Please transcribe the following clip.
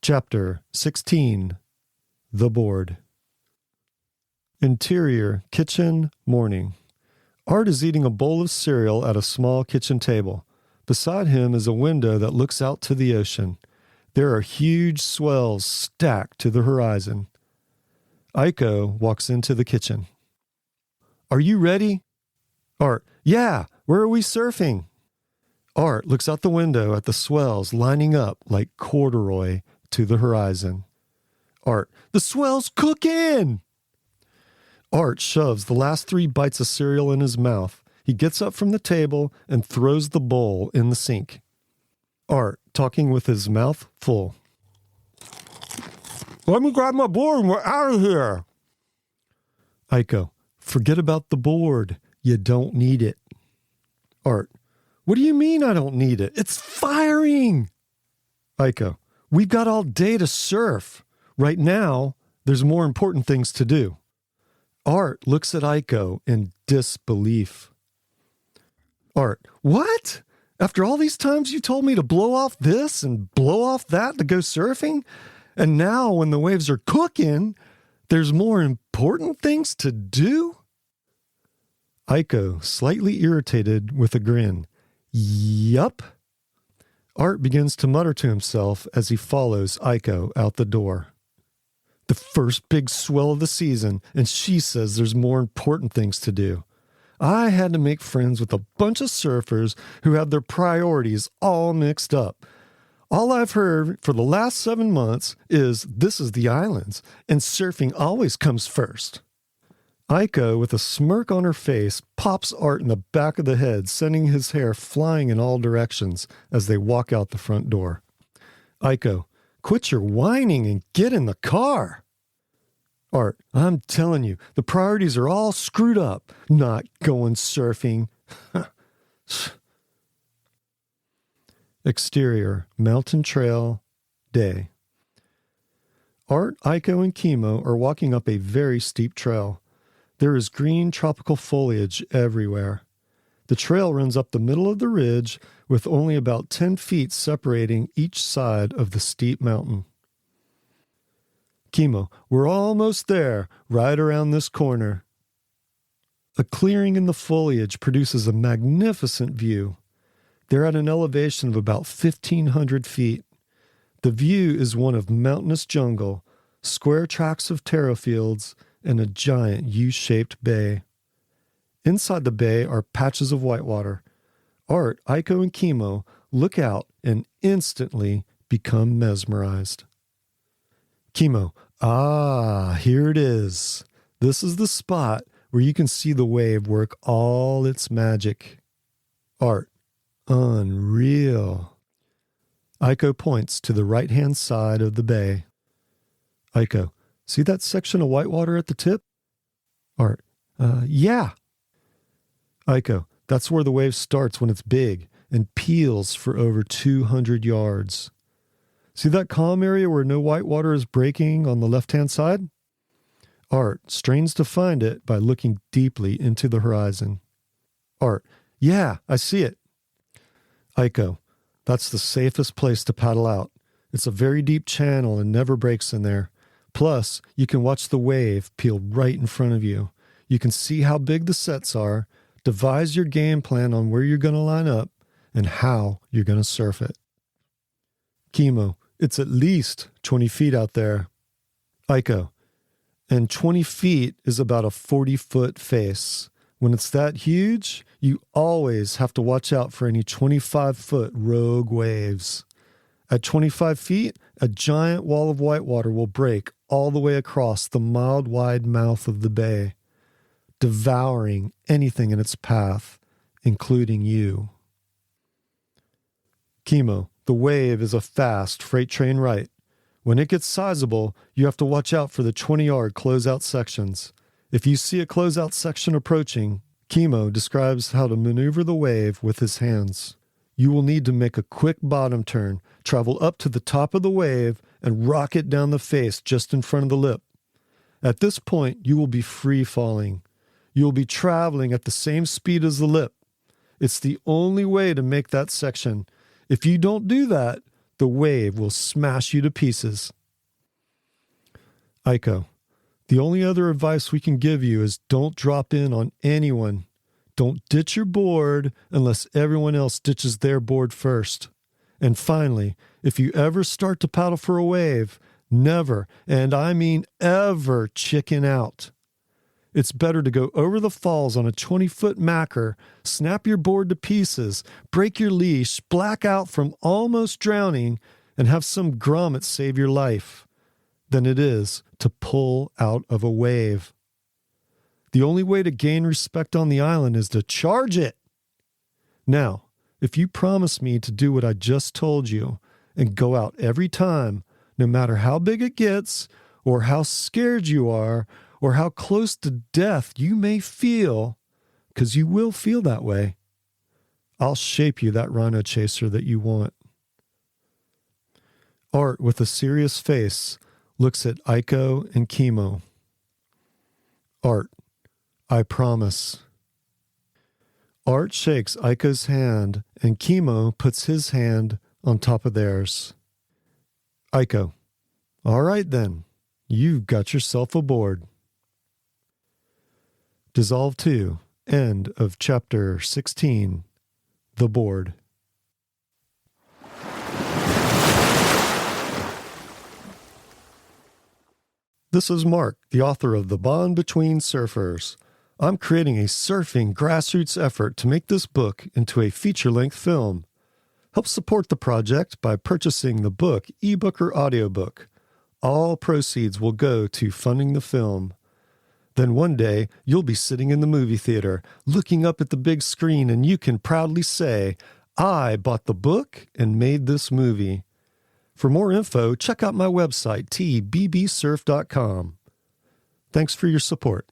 Chapter 16. The Board. Interior, kitchen, morning. Art is eating a bowl of cereal at a small kitchen table. Beside him is a window that looks out to the ocean. There are huge swells stacked to the horizon. Aiko walks into the kitchen. Are you ready? Art, yeah, where are we surfing? Art looks out the window at the swells lining up like corduroy to the horizon. Art, the swell's cooking! Art shoves the last 3 bites of cereal in his mouth. He gets up from the table and throws the bowl in the sink. Art, talking with his mouth full. Let me grab my board and we're out of here. Aiko, forget about the board. You don't need it. Art, what do you mean I don't need it? It's firing! Aiko, we've got all day to surf. Right now, there's more important things to do. Art looks at Aiko in disbelief. Art, what? After all these times you told me to blow off this and blow off that to go surfing? And now when the waves are cooking, there's more important things to do? Aiko, slightly irritated with a grin. Yup. Art begins to mutter to himself as he follows Aiko out the door. The first big swell of the season, and she says there's more important things to do. I had to make friends with a bunch of surfers who have their priorities all mixed up. All I've heard for the last 7 months is this is the islands, and surfing always comes first. Aiko, with a smirk on her face, pops Art in the back of the head, sending his hair flying in all directions as they walk out the front door. Aiko, quit your whining and get in the car. Art, I'm telling you, the priorities are all screwed up. Not going surfing. Exterior, mountain trail, day. Art, Aiko, and Kimo are walking up a very steep trail. There is green tropical foliage everywhere. The trail runs up the middle of the ridge with only about 10 feet separating each side of the steep mountain. Kimo, we're almost there, right around this corner. A clearing in the foliage produces a magnificent view. They're at an elevation of about 1,500 feet. The view is one of mountainous jungle, square tracts of taro fields, and a giant U-shaped bay. Inside the bay are patches of whitewater. Art, Aiko, and Kimo look out and instantly become mesmerized. Kimo, here it is. This is the spot where you can see the wave work all its magic. Art, unreal. Aiko points to the right-hand side of the bay. Aiko, see that section of whitewater at the tip? Art, yeah. Aiko, that's where the wave starts when it's big and peels for over 200 yards. See that calm area where no whitewater is breaking on the left-hand side? Art strains to find it by looking deeply into the horizon. Art, yeah, I see it. Aiko, that's the safest place to paddle out. It's a very deep channel and never breaks in there. Plus, you can watch the wave peel right in front of you. You can see how big the sets are, devise your game plan on where you're going to line up, and how you're going to surf it. Kimo, it's at least 20 feet out there. Aiko, and 20 feet is about a 40-foot face. When it's that huge, you always have to watch out for any 25-foot rogue waves. At 25 feet, a giant wall of whitewater will break all the way across the mile-wide mouth of the bay, devouring anything in its path, including you. Kimo, the wave is a fast freight train right. When it gets sizable, you have to watch out for the 20-yard closeout sections. If you see a closeout section approaching, Kimo describes how to maneuver the wave with his hands. You will need to make a quick bottom turn, travel up to the top of the wave, and rock it down the face just in front of the lip. At this point, you will be free falling. You will be traveling at the same speed as the lip. It's the only way to make that section. If you don't do that, the wave will smash you to pieces. Aiko, the only other advice we can give you is don't drop in on anyone. Don't ditch your board unless everyone else ditches their board first. And finally, if you ever start to paddle for a wave, never, and I mean ever, chicken out. It's better to go over the falls on a 20-foot macker, snap your board to pieces, break your leash, black out from almost drowning, and have some grommet save your life, than it is to pull out of a wave. The only way to gain respect on the island is to charge it. Now, if you promise me to do what I just told you and go out every time, no matter how big it gets or how scared you are or how close to death you may feel, because you will feel that way, I'll shape you that rhino chaser that you want. Art, with a serious face, looks at Aiko and Chemo. Art, I promise. Art shakes Aiko's hand, and Chemo puts his hand on top of theirs. Aiko, all right then, you've got yourself aboard. Dissolve 2, end of chapter 16, The Board. This is Mark, the author of The Bond Between Surfers. I'm creating a surfing grassroots effort to make this book into a feature-length film. Help support the project by purchasing the book, ebook, or audiobook. All proceeds will go to funding the film. Then one day, you'll be sitting in the movie theater, looking up at the big screen, and you can proudly say, I bought the book and made this movie. For more info, check out my website, tbbsurf.com. Thanks for your support.